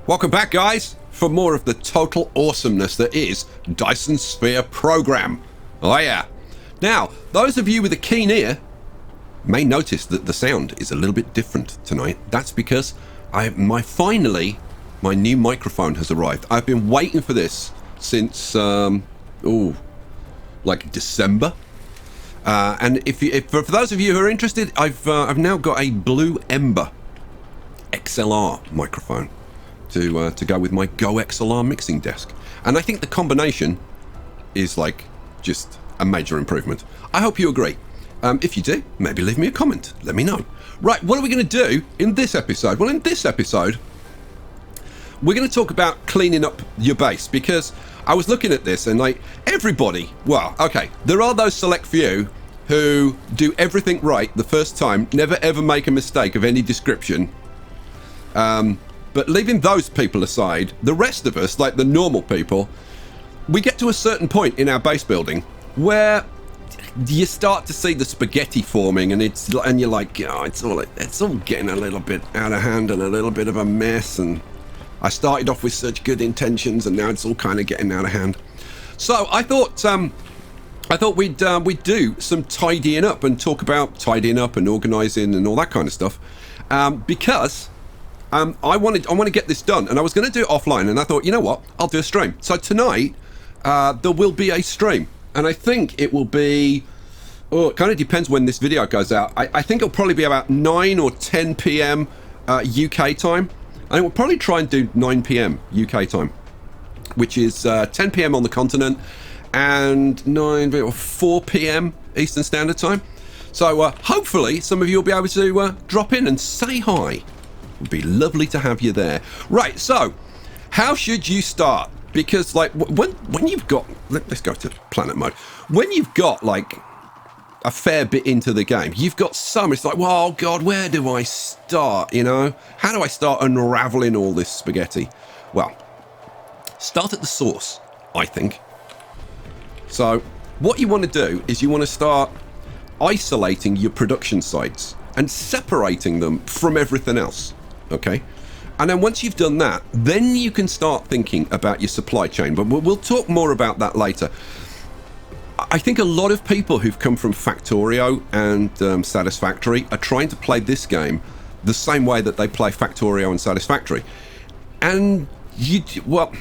Welcome back, guys, for more of the total awesomeness that is Dyson Sphere Program. Oh yeah. Now, those of you with a keen ear may notice that the sound is a little bit different tonight. That's because finally my new microphone has arrived. I've been waiting for this since like December. And for those of you who are interested, I've now got a Blue Ember XLR microphone to go with my Go XLR mixing desk, and I think the combination is like just a major improvement. I hope you agree. If you do, maybe leave me a comment. Let me know. Right, what are we going to do in this episode? Well, in this episode, we're going to talk about cleaning up your base, because I was looking at this and like everybody, well, okay, there are those select few who do everything right the first time, never ever make a mistake of any description. But leaving those people aside, the rest of us, like the normal people, we get to a certain point in our base building where you start to see the spaghetti forming, and you're like, oh, it's all getting a little bit out of hand and a little bit of a mess. And I started off with such good intentions, and now it's all kind of getting out of hand. So I thought we'd do some tidying up and talk about tidying up and organising and all that kind of stuff, because I want to get this done, and I was going to do it offline, and I thought, you know what, I'll do a stream. So tonight there will be a stream, and I think it will be, it kind of depends when this video goes out. I think it'll probably be about 9 or 10 p.m. UK time, and we'll probably try and do 9 p.m. UK time, which is 10 p.m. on the continent and 9 or 4 p.m. Eastern Standard Time. So hopefully some of you will be able to drop in and say hi. It would be lovely to have you there. Right, so how should you start? Because like when you've got, let's go to planet mode. When you've got like a fair bit into the game, you've got some, it's like, well, God, where do I start? You know, how do I start unraveling all this spaghetti? Well, start at the source, I think. So what you want to do is you want to start isolating your production sites and separating them from everything else. Okay, and then once you've done that, then you can start thinking about your supply chain, but we'll talk more about that later. I think a lot of people who've come from Factorio and Satisfactory are trying to play this game the same way that they play Factorio and Satisfactory, and well,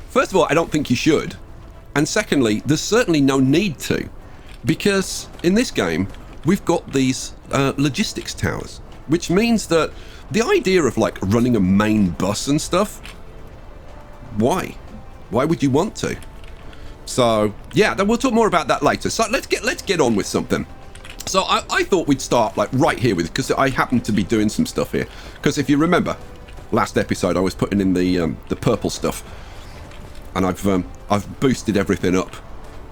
first of all, I don't think you should, and secondly, there's certainly no need to, because in this game we've got these logistics towers, which means that the idea of like running a main bus and stuff, why would you want to? So yeah, then we'll talk more about that later. So let's get on with something. So I thought we'd start like right here with, because I happen to be doing some stuff here, because if you remember last episode I was putting in the purple stuff, and I've boosted everything up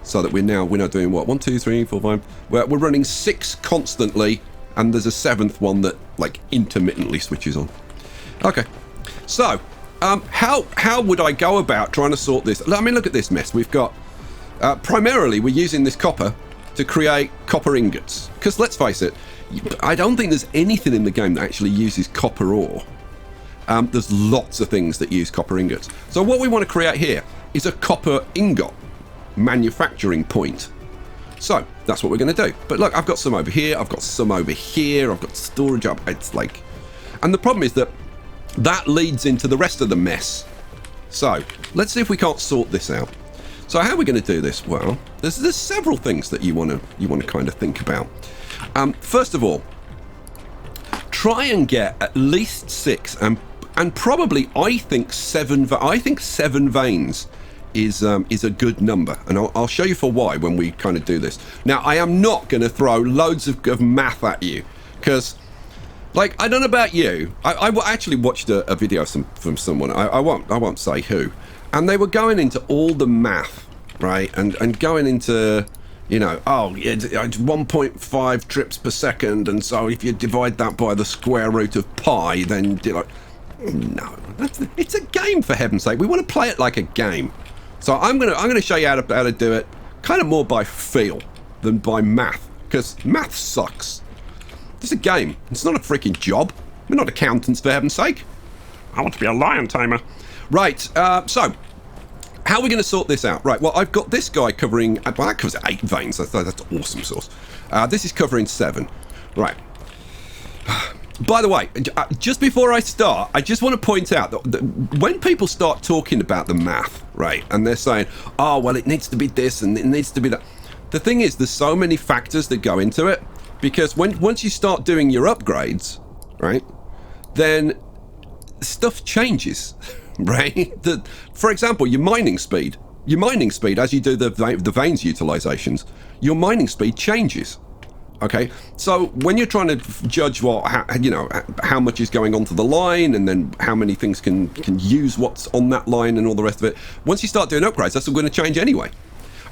so that we're now doing what, 1 2 3 4 5, we're running 6 constantly, and there's a 7th one that like intermittently switches on. Okay, so how would I go about trying to sort this? I mean, look at this mess. We've got primarily we're using this copper to create copper ingots, because let's face it, I don't think there's anything in the game that actually uses copper ore. There's lots of things that use copper ingots. So what we want to create here is a copper ingot manufacturing point. So that's what we're going to do. But look, I've got some over here, I've got some over here, I've got storage up. It's like, and the problem is that leads into the rest of the mess. So let's see if we can't sort this out. So how are we going to do this? Well, there's several things that you want to kind of think about. First of all, try and get at least 6 and probably I think 7 veins is a good number, and I'll show you for why when we kind of do this. Now, I am not going to throw loads of math at you, because like, I don't know about you, I actually watched a video from someone, I won't say who, and they were going into all the math, right, and going into, you know, oh, it's 1.5 trips per second, and so if you divide that by the square root of pi, then you're like, no, it's a game, for heaven's sake. We want to play it like a game. So I'm gonna show you how to do it kind of more by feel than by math, because math sucks. It's a game. It's not a freaking job. We're not accountants, for heaven's sake. I want to be a lion tamer. Right, so how are we going to sort this out? Right, well, I've got this guy covering, well, that covers 8 veins. That's awesome sauce. This is covering 7. Right. By the way, just before I start, I just want to point out that when people start talking about the math, right, and they're saying, oh, well, it needs to be this and it needs to be that. The thing is, there's so many factors that go into it, because once you start doing your upgrades, right, then stuff changes, right? For example, your mining speed, as you do the veins utilizations, your mining speed changes. Okay, so when you're trying to judge how much is going onto the line, and then how many things can use what's on that line and all the rest of it, once you start doing upgrades, that's all going to change anyway.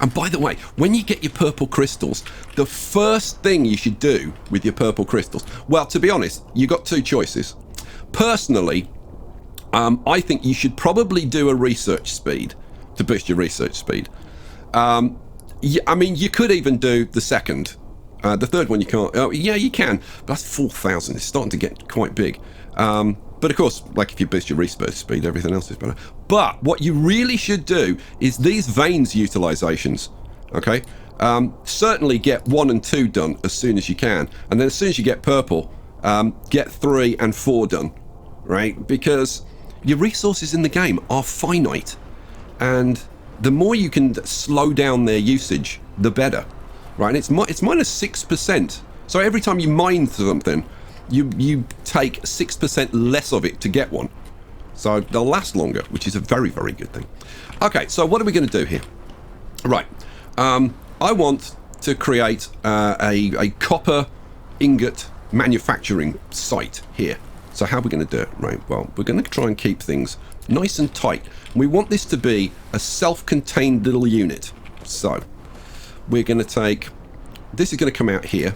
And by the way, when you get your purple crystals, the first thing you should do with your purple crystals, well, to be honest, you got 2 choices. Personally, I think you should probably do a research speed to boost your research speed. I mean, you could even do the second. The third one you can't. Oh, yeah, you can. But that's 4,000. It's starting to get quite big. But of course, like if you boost your research speed, everything else is better. But what you really should do is these veins utilizations. Okay. Certainly get 1 and 2 done as soon as you can, and then as soon as you get purple, get 3 and 4 done. Right? Because your resources in the game are finite, and the more you can slow down their usage, the better. Right, and it's minus 6%. So every time you mine something, you take 6% less of it to get one. So they'll last longer, which is a very, very good thing. Okay, so what are we going to do here? Right, I want to create a copper ingot manufacturing site here. So how are we going to do it? Right, well, we're going to try and keep things nice and tight. We want this to be a self-contained little unit. So we're going to take, this is going to come out here,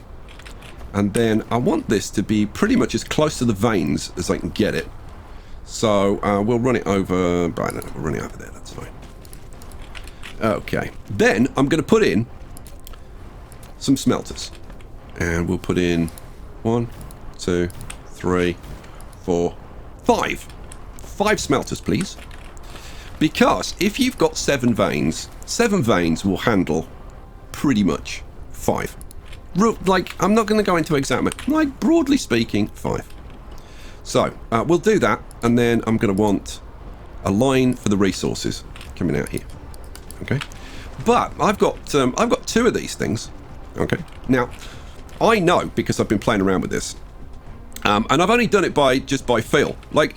and then I want this to be pretty much as close to the veins as I can get it. So we'll run it over, I don't know, we'll run it over there, that's fine. Okay, then I'm going to put in some smelters, and we'll put in 1, 2, 3, 4, 5. 5 smelters, please. Because if you've got 7 veins will handle pretty much 5. Like, I'm not going to go into exact, like, broadly speaking, 5. So we'll do that, and then I'm going to want a line for the resources coming out here. Okay, but I've got 2 of these things. Okay, now I know, because I've been playing around with this, and I've only done it just by feel. Like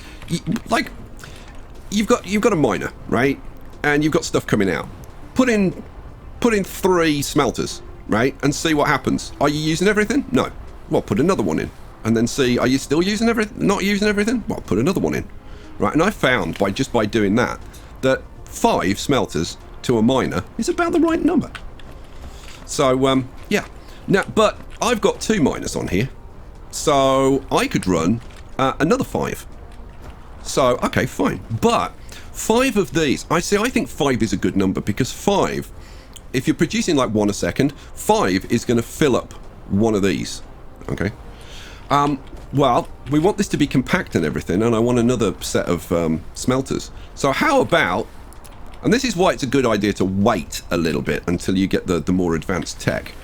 you've got a miner, right, and you've got stuff coming out. Put in 3 smelters, right, and see what happens. Are you using everything? No. Well, put another one in, and then see, are you still using everything? Not using everything? Well, put another one in, right? And I found just by doing that 5 smelters to a miner is about the right number. So yeah. Now, but I've got 2 miners on here, so I could run another 5. So okay, fine. But 5 of these, I think 5 is a good number, because 5, if you're producing like 1 a second, 5 is going to fill up one of these. Okay. Well, we want this to be compact and everything, and I want another set of smelters. So how about, and this is why it's a good idea to wait a little bit until you get the more advanced tech.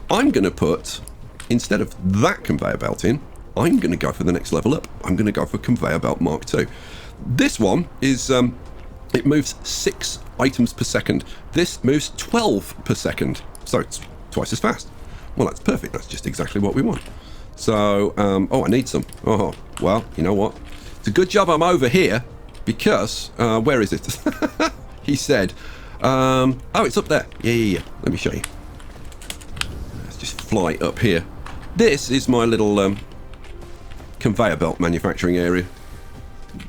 I'm going to put, instead of that conveyor belt in, I'm going to go for the next level up. I'm going to go for conveyor belt Mark II. This one is, it moves 6 items per second. This moves 12 per second. So it's twice as fast. Well, that's perfect. That's just exactly what we want. So, oh, I need some. Oh, well, you know what? It's a good job I'm over here, because, where is it? He said, oh, it's up there. Yeah. Let me show you. Let's just fly up here. This is my little conveyor belt manufacturing area.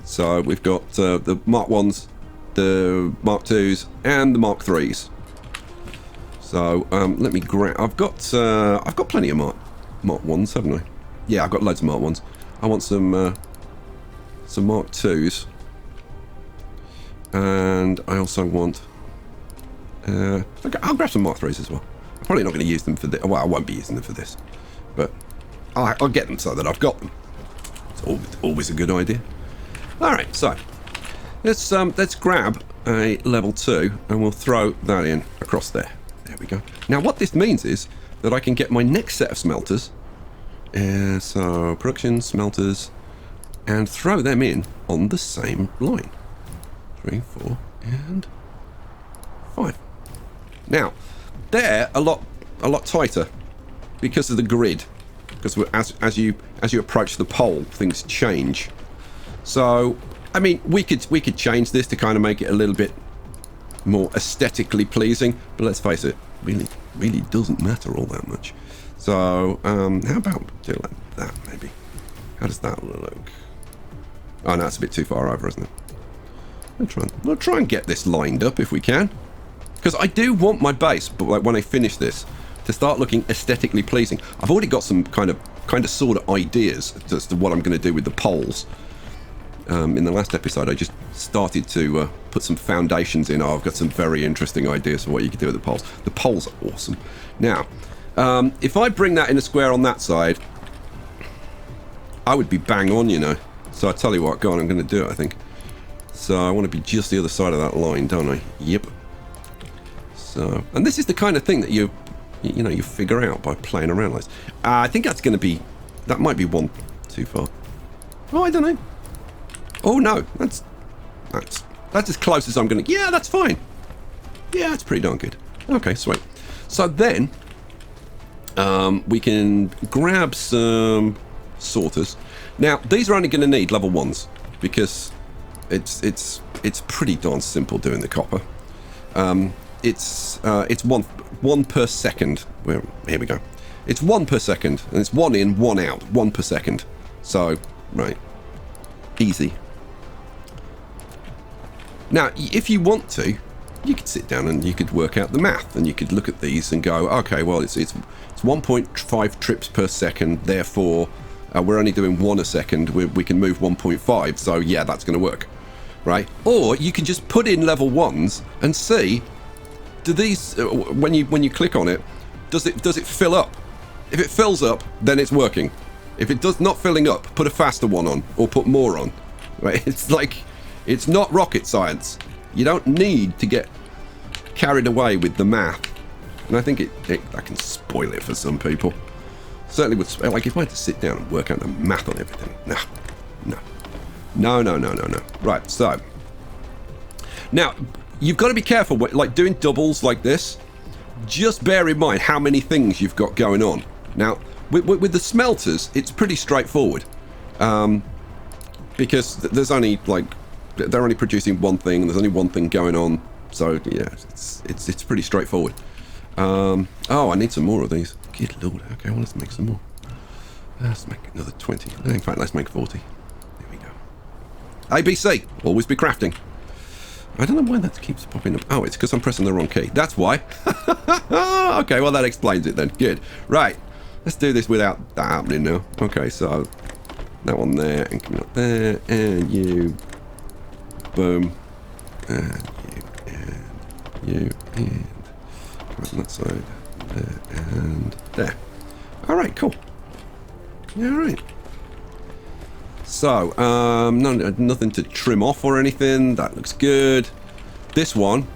So we've got the Mark 1s, the Mark 2s, and the Mark 3s. So let me grab. I've got plenty of Mark 1s, haven't I? Yeah, I've got loads of Mark 1s. I want some Mark 2s, and I also want. Okay, I'll grab some Mark 3s as well. I'm probably not going to use them for this. Well, I won't be using them for this, but I'll get them so that I've got them. It's always a good idea. All right, so let's grab a level 2 and we'll throw that in across there. There we go. Now what this means is that I can get my next set of smelters. So production smelters, and throw them in on the same line. 3, 4, and 5. Now they're a lot tighter because of the grid. Because as you approach the pole, things change. So I mean, we could change this to kind of make it a little bit more aesthetically pleasing, but let's face it, really doesn't matter all that much. So how about do it like that maybe? How does that look? Oh no, it's a bit too far over, isn't it? We'll try and get this lined up if we can, because I do want my base, but like when I finish this, to start looking aesthetically pleasing. I've already got some kind of sort of ideas as to what I'm going to do with the poles. In the last episode, I just started to put some foundations in. I've got some very interesting ideas for what you could do with the poles. The poles are awesome. Now, if I bring that in a square on that side, I would be bang on, you know. So I tell you what, go on, I'm going to do it, I think. So I want to be just the other side of that line, don't I? Yep. So, and this is the kind of thing that you figure out by playing around like this. I think that's going to be, that might be one too far. Oh, I don't know. Oh no, that's as close as I'm going to. Yeah, that's fine. Yeah, that's pretty darn good. Okay, sweet. So then we can grab some sorters. Now these are only going to need level 1s because it's pretty darn simple doing the copper. It's one per second. Well, here we go. It's 1 per second, and it's 1 in, 1 out, 1 per second. So right, easy. Now, if you want to, you could sit down and you could work out the math, and you could look at these and go, okay, well, it's 1.5 trips per second, therefore we're only doing 1 a second. We can move 1.5, so yeah, that's going to work, right? Or you can just put in level 1s and see, do these when you click on it, does it fill up? If it fills up, then it's working. If it does not filling up, put a faster one on or put more on, right? It's like, it's not rocket science. You don't need to get carried away with the math. And I think I can spoil it for some people. Certainly would, like if I had to sit down and work out the math on everything. No. Right, so. Now, you've got to be careful, like doing doubles like this. Just bear in mind how many things you've got going on. Now, with the smelters, it's pretty straightforward. Because there's only like, they're only producing one thing, and there's only one thing going on. So yeah, it's pretty straightforward. Oh, I need some more of these. Good lord. Okay, well, let's make some more. Let's make another 20. In fact, let's make 40. There we go. ABC. Always be crafting. I don't know why that keeps popping up. Oh, it's because I'm pressing the wrong key. That's why. Okay, well, that explains it then. Good. Right. Let's do this without that happening now. Okay, so that one there, and coming up there, and you. Boom. And you, and right on that side. There, and there. Alright, cool. Alright. So, nothing to trim off or anything. That looks good. This one,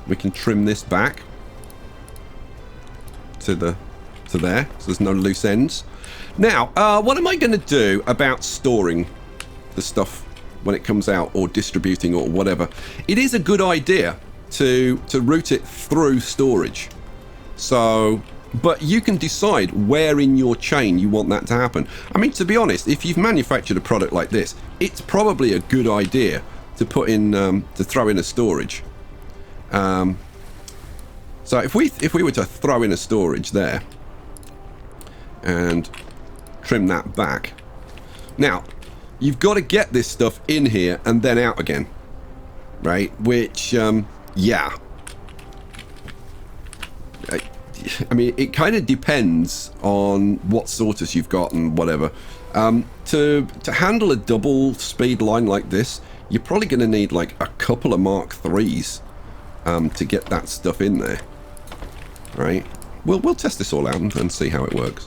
we can trim this back to there, so there's no loose ends. Now, what am I going to do about storing the stuff when it comes out, or distributing, or whatever? It is a good idea to route it through storage. So, but you can decide where in your chain you want that to happen. I mean, to be honest, if you've manufactured a product like this, it's probably a good idea to put in, to throw in a storage. So if we were to throw in a storage there and trim that back, now you've got to get this stuff in here and then out again, right? Which, yeah. I mean, it kind of depends on what sorters you've got and whatever. To handle a double speed line like this, you're probably going to need like a couple of Mark IIIs to get that stuff in there, right? We'll test this all out and see how it works.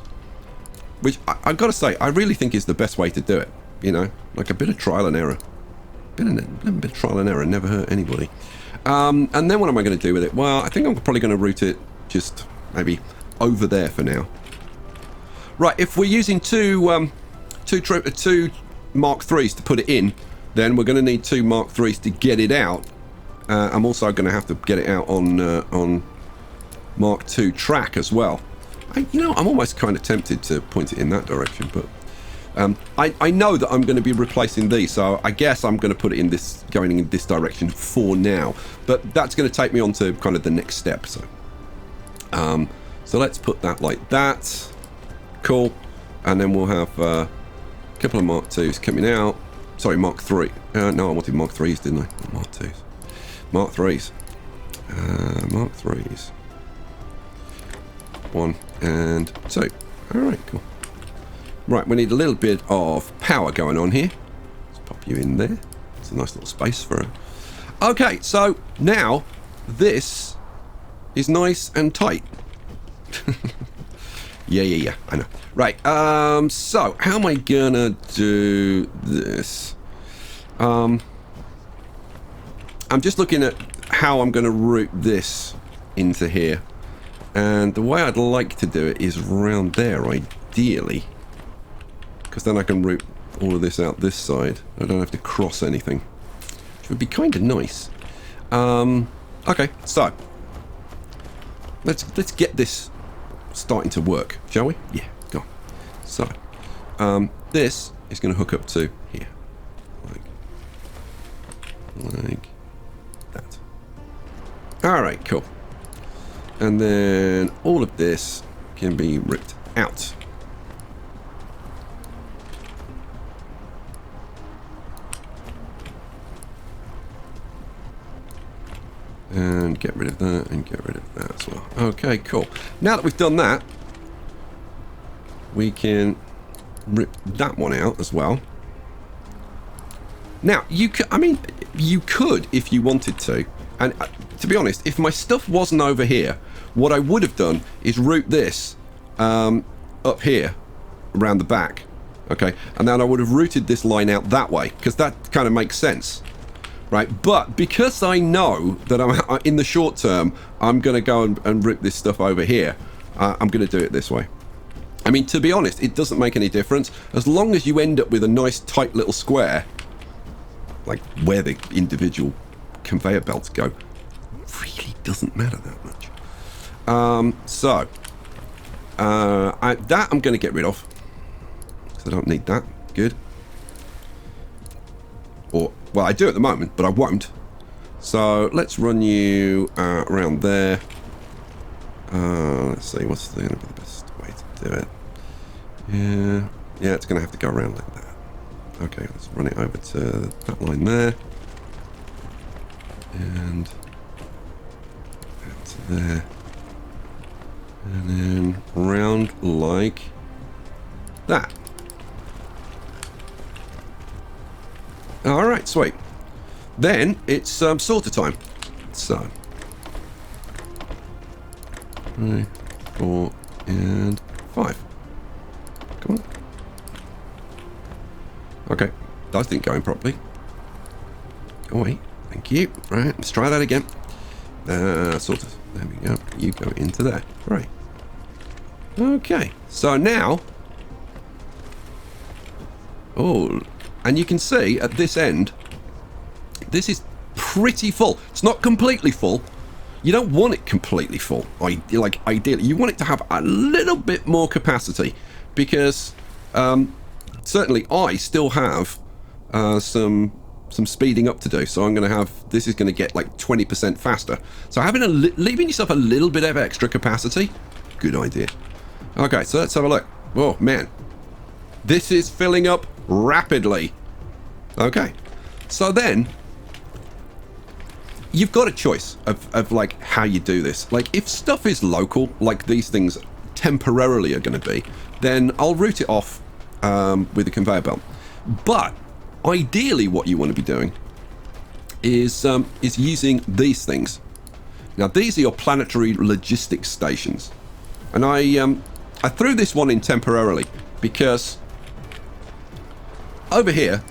Which I've got to say, I really think is the best way to do it. you know, like a bit of trial and error. A bit of trial and error, never hurt anybody. And then what am I going to do with it? Well, I think I'm probably going to route it just maybe over there for now. Right, if we're using two Mark 3s to put it in, then we're going to need 2 Mark 3s to get it out. I'm also going to have to get it out on Mark 2 track as well. You know, I'm almost kind of tempted to point it in that direction, but I know that I'm going to be replacing these, so I guess I'm going to put it in this, going in this direction for now. But that's going to take me on to kind of the next step. So let's put that like that. Cool. And then we'll have a couple of Mark 2s coming out. Sorry, Mark 3. No, I wanted Mark 3s, didn't I? Not Mark 2s. Mark 3s. Mark 3s. 1 and 2. Alright, cool. Right, we need a little bit of power going on here. Let's pop you in there. It's a nice little space for it. Okay, so now this is nice and tight. Yeah, I know. Right, so how am I gonna do this? I'm just looking at how I'm gonna route this into here. And the way I'd like to do it is around there, ideally. Because then I can route all of this out this side. I don't have to cross anything. Which would be kind of nice. Okay, so. Let's get this starting to work, shall we? Yeah, go on. So, this is going to hook up to here. Like that. Alright, cool. And then all of this can be ripped out. And get rid of that and get rid of that as well. Okay, cool. Now that we've done that, we can rip that one out as well. Now, you could if you wanted to. And to be honest, if my stuff wasn't over here, what I would have done is route this up here around the back. Okay, and then I would have routed this line out that way, because that kind of makes sense. Right, but because I know that I'm in the short term, I'm going to go and rip this stuff over here. I'm going to do it this way. I mean, to be honest, it doesn't make any difference. As long as you end up with a nice tight little square, like where the individual conveyor belts go, really doesn't matter that much. That I'm going to get rid of, because I don't need that. Good. Or, well, I do at the moment, but I won't. So let's run you around there. Let's see, what's going to be the best way to do it? Yeah, it's going to have to go around like that. Okay, let's run it over to that line there. And to there. And then round like that. Alright, sweet. Then it's sorter time. So 3, 4, and 5. Come on. Okay, those didn't go in properly. Oh wait, thank you. Right, let's try that again. Sorter. There we go. You go into there. Right. Okay, so now. Oh. And you can see at this end, this is pretty full. It's not completely full. You don't want it completely full. Ideally, you want it to have a little bit more capacity, because certainly I still have some speeding up to do. So I'm going to have, this is going to get like 20% faster. So having leaving yourself a little bit of extra capacity, good idea. Okay, so let's have a look. Oh man, this is filling up rapidly. Okay, so then you've got a choice of like how you do this. Like if stuff is local, like these things temporarily are going to be, then I'll route it off with a conveyor belt. But ideally what you want to be doing is using these things. Now these are your planetary logistics stations, and I threw this one in temporarily because over here,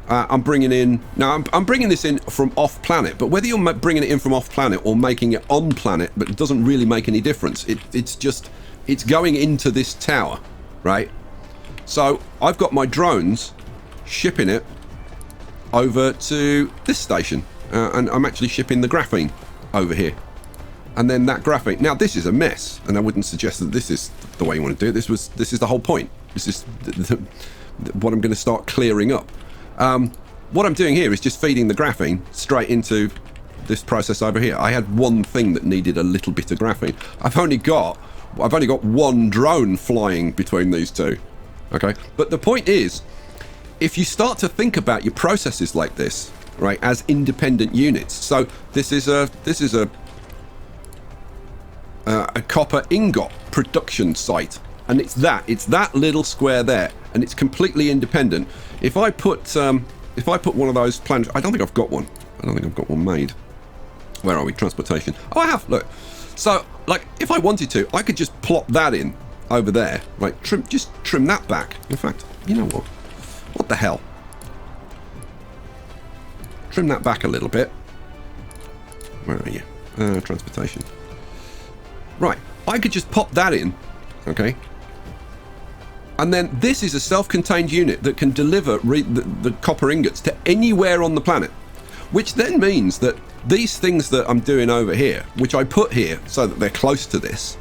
I'm bringing in... Now, I'm bringing this in from off-planet, but whether you're bringing it in from off-planet or making it on-planet, but it doesn't really make any difference. It's going into this tower, right? So I've got my drones shipping it over to this station, and I'm actually shipping the graphene over here. And then that graphene... Now, this is a mess, and I wouldn't suggest that this is the way you want to do it. This is the whole point. This is what I'm going to start clearing up. What I'm doing here is just feeding the graphene straight into this process over here. I had one thing that needed a little bit of graphene. I've only got one drone flying between these two. Okay, but the point is, if you start to think about your processes like this, right, as independent units. So this is a copper ingot production site, and it's that little square there, and it's completely independent. If I put one of those plans, I don't think I've got one. I don't think I've got one made. Where are we? Transportation. Oh, I have. Look. So, like, if I wanted to, I could just plop that in over there. Right? Just trim that back. In fact, you know what? What the hell? Trim that back a little bit. Where are you? Transportation. Right. I could just pop that in. Okay. And then this is a self-contained unit that can deliver the copper ingots to anywhere on the planet. Which then means that these things that I'm doing over here, which I put here so that they're close to this,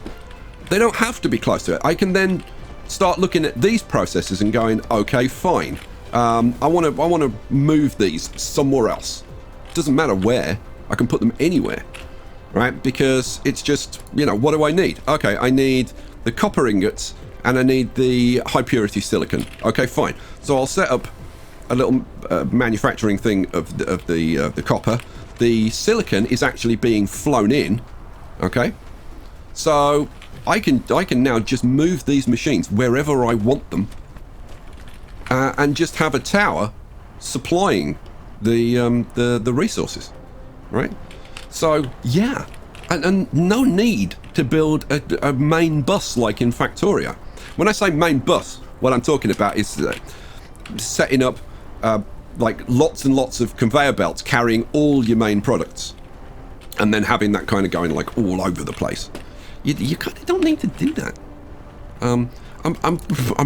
they don't have to be close to it. I can then start looking at these processes and going, okay, fine. I want to move these somewhere else. Doesn't matter where. I can put them anywhere, right? Because it's just, you know, what do I need? Okay, I need the copper ingots and I need the high purity silicon. Okay, fine. So I'll set up a little manufacturing thing of the copper. The silicon is actually being flown in. Okay, so I can now just move these machines wherever I want them, and just have a tower supplying the resources, right? So yeah, and no need to build a main bus like in Factorio. When I say main bus, what I'm talking about is setting up like lots and lots of conveyor belts carrying all your main products, and then having that kind of going like all over the place. You kind of don't need to do that. I'm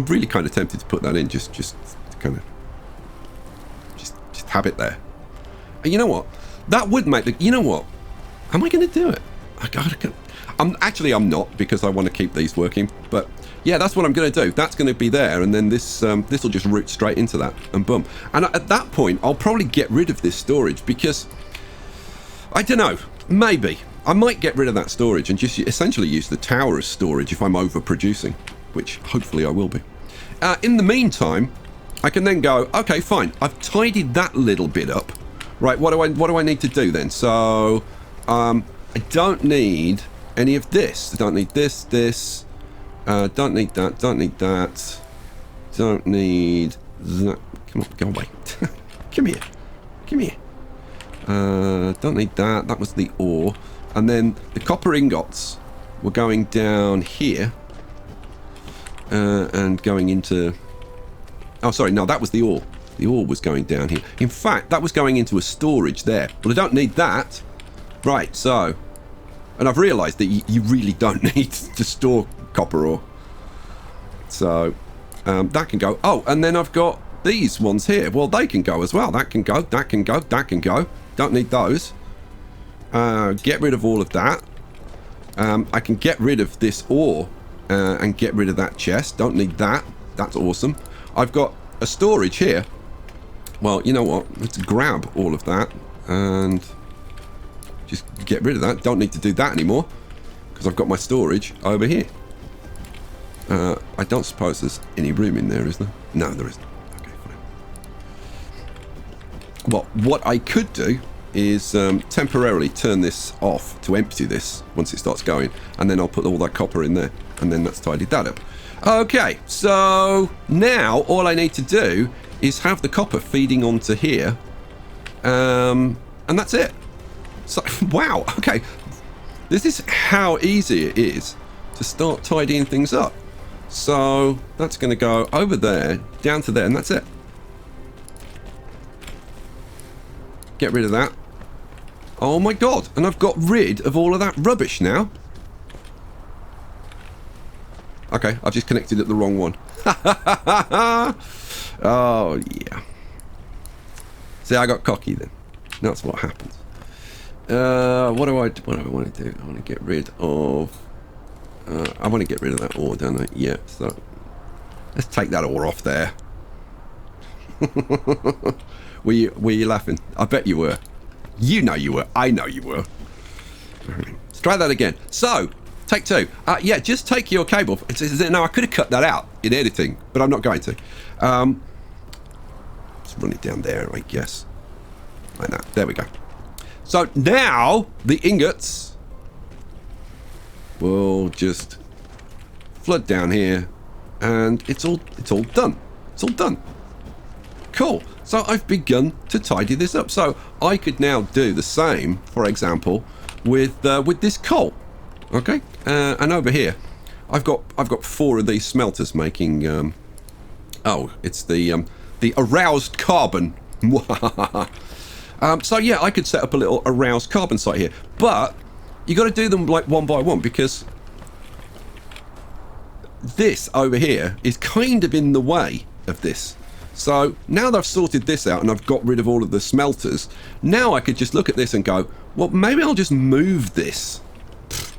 really kind of tempted to put that in, just kind of just have it there. And you know what? That would make the. You know what? Am I going to do it? I'm not, because I want to keep these working. But yeah, that's what I'm going to do. That's going to be there, and then this will just route straight into that, and boom. And at that point, I'll probably get rid of this storage, because I don't know. Maybe I might get rid of that storage and just essentially use the tower as storage if I'm overproducing, which hopefully I will be. In the meantime, I can then go, okay, fine. I've tidied that little bit up. Right, what do I need to do then? So I don't need any of this. I don't need this. Don't need that. Don't need that. Don't need that. Come on, go away. Come here. Come here. Don't need that. That was the ore. And then the copper ingots were going down here. And going into... Oh, sorry. No, that was the ore. The ore was going down here. In fact, that was going into a storage there. But I don't need that. Right, so... And I've realised that you really don't need to store copper ore. So, that can go. Oh, and then I've got these ones here. Well, they can go as well. That can go, that can go, that can go. Don't need those. Get rid of all of that. I can get rid of this ore and get rid of that chest. Don't need that. That's awesome. I've got a storage here. Well, you know what? Let's grab all of that and just get rid of that. Don't need to do that anymore because I've got my storage over here. I don't suppose there's any room in there, is there? No, there isn't. Okay, fine. Well, what I could do is temporarily turn this off to empty this once it starts going, and then I'll put all that copper in there, and then that's tidied that up. Okay, so now all I need to do is have the copper feeding onto here, and that's it. So, wow, okay. This is how easy it is to start tidying things up. So that's going to go over there, down to there, and that's it. get rid of that. Oh my god, and I've got rid of all of that rubbish now. Okay, I've just connected at the wrong one. Oh, yeah. See, I got cocky then. That's what happens. What do I want to do? I want to get rid of... I want to get rid of that ore, don't I? Yeah, so... Let's take that ore off there. Were you laughing? I bet you were. You know you were. I know you were. Let's try that again. So, take two. Yeah, just take your cable. Now, I could have cut that out in editing, but I'm not going to. Let's run it down there, I guess. Like that. There we go. So, now, the ingots will just flood down here, and it's all done. It's all done. Cool. So I've begun to tidy this up. So I could now do the same, for example, with this coal. Okay. And over here, I've got 4 of these smelters making. It's the aroused carbon. So yeah, I could set up a little aroused carbon site here, but you got to do them like one by one, because this over here is kind of in the way of this. So now that I've sorted this out and I've got rid of all of the smelters, now I could just look at this and go, well, maybe I'll just move this.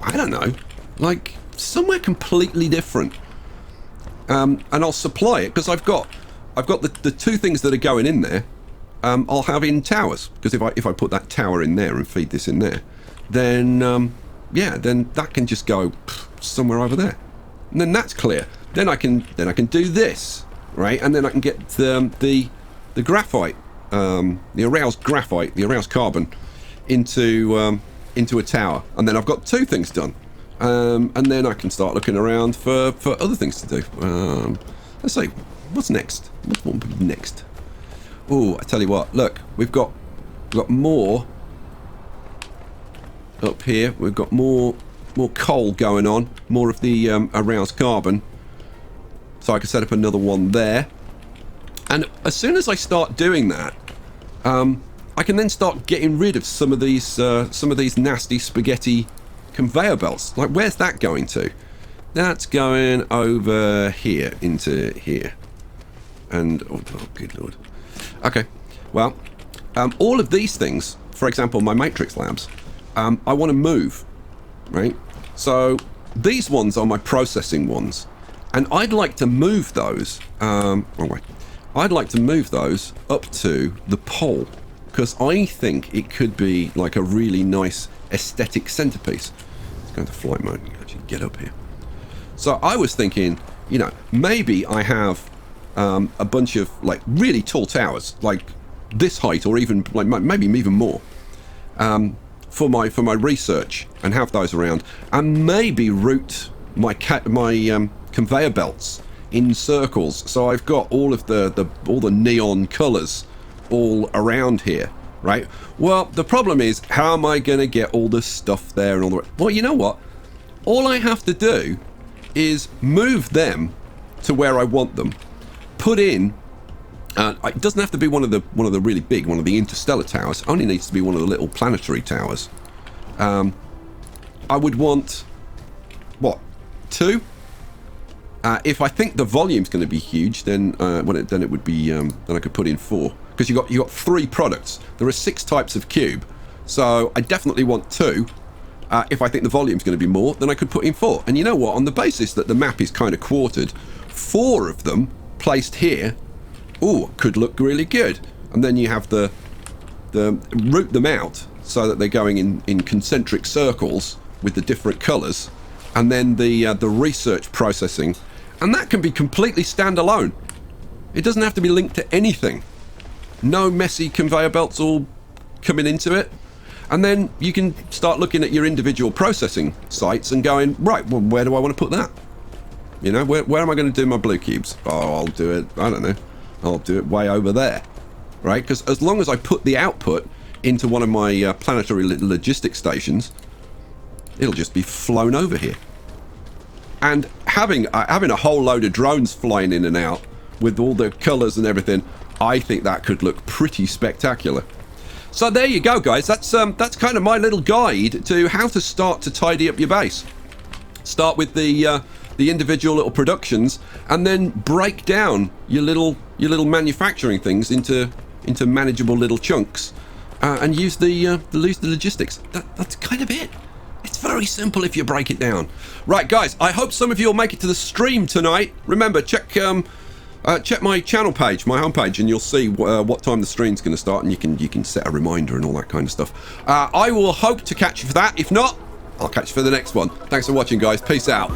I don't know, like somewhere completely different. And I'll supply it, because I've got the 2 things that are going in there. I'll have in towers, because if I put that tower in there and feed this in there, then yeah, then that can just go somewhere over there, and then that's clear. Then I can do this. Right, and then I can get the graphite, the aroused graphite, the aroused carbon, into a tower, and then I've got 2 things done, and then I can start looking around for other things to do. Let's see, what's next? What will be next? Oh, I tell you what, look, we've got more up here. We've got more coal going on, more of the aroused carbon. So I can set up another one there. And as soon as I start doing that, I can then start getting rid of some of these nasty spaghetti conveyor belts. Like, where's that going to? That's going over here into here. And, oh good lord. Okay, well, all of these things, for example, my matrix labs, I want to move, right? So these ones are my processing ones. And I'd like to move those, wrong way. I'd like to move those up to the pole, because I think it could be like a really nice aesthetic centerpiece. Let's go into flight mode and actually get up here. So I was thinking, you know, maybe I have a bunch of like really tall towers, like this height, or even like maybe even more, for my research, and have those around, and maybe route my conveyor belts in circles, so I've got all of all the neon colors all around here, right? Well, the problem is, how am I going to get all this stuff there and all the... Well, you know what? All I have to do is move them to where I want them. Put in... it doesn't have to be one of the really big, one of the interstellar towers. It only needs to be one of the little planetary towers. I would want... what? 2? If I think the volume's going to be huge, then then it would be then I could put in 4, because you got 3 products. There are 6 types of cube, so I definitely want 2. If I think the volume's going to be more, then I could put in 4. And you know what? On the basis that the map is kind of quartered, 4 of them placed here, could look really good. And then you have the route them out so that they're going in concentric circles with the different colours, and then the research processing, and that can be completely standalone. It doesn't have to be linked to anything. No messy conveyor belts all coming into it. And then you can start looking at your individual processing sites and going, right, well, where do I want to put that? You know, where am I going to do my blue cubes? Oh, I'll do it, I don't know, I'll do it way over there, right? Because as long as I put the output into one of my planetary logistics stations, it'll just be flown over here. And having a whole load of drones flying in and out with all the colours and everything, I think that could look pretty spectacular. So there you go, guys. That's kind of my little guide to how to start to tidy up your base. Start with the individual little productions, and then break down your little manufacturing things into manageable little chunks, and use the logistics. That's kind of it. It's very simple if you break it down. Right, guys, I hope some of you will make it to the stream tonight. Remember, check my channel page, my homepage, and you'll see what time the stream's going to start, and you can set a reminder and all that kind of stuff. I will hope to catch you for that. If not, I'll catch you for the next one. Thanks for watching, guys. Peace out.